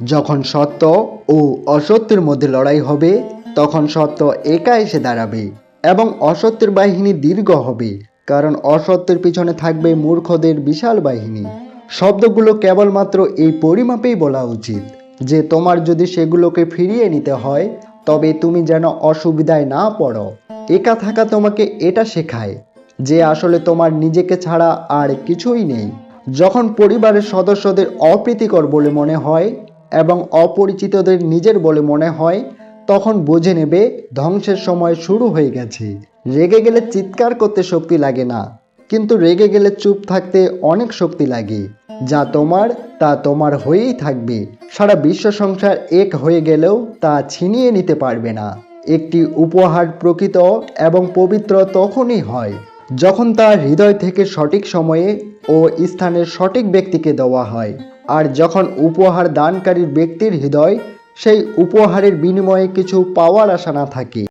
যখন সত্য ও অসত্যের মধ্যে লড়াই হবে, তখন সত্য একা এসে দাঁড়াবে এবং অসত্যের বাহিনী দীর্ঘ হবে, কারণ অসত্যের পিছনে থাকবে মূর্খদের বিশাল বাহিনী। শব্দগুলো কেবলমাত্র এই পরিমাপেই বলা উচিত যে তোমার যদি সেগুলোকে ফিরিয়ে নিতে হয়, তবে তুমি যেন অসুবিধায় না পড়ো। একা থাকা তোমাকে এটা শেখায় যে আসলে তোমার নিজেকে ছাড়া আর কিছুই নেই। যখন পরিবারের সদস্যদের অপ্রীতিকর বলে মনে হয় এবং অপরিচিতদের নিজের বলে মনে হয়, তখন বুঝে নেবে ধ্বংসের সময় শুরু হয়ে গেছে। রেগে গেলে চিৎকার করতে শক্তি লাগে না, কিন্তু রেগে গেলে চুপ থাকতে অনেক শক্তি লাগে। যা তোমার তা তোমার হয়েই থাকবে। সারা বিশ্ব সংসার এক হয়ে গেলেও তা ছিনিয়ে নিতে পারবে না। একটি উপহার প্রকৃত এবং পবিত্র তখনই হয় যখন তা হৃদয় থেকে সঠিক সময়ে ও স্থানের সঠিক ব্যক্তিকে দেওয়া হয়। আর যখন উপহার দানকারীর ব্যক্তির হৃদয় সেই উপহারের বিনিময়ে কিছু পাওয়ার আশা না থাকে।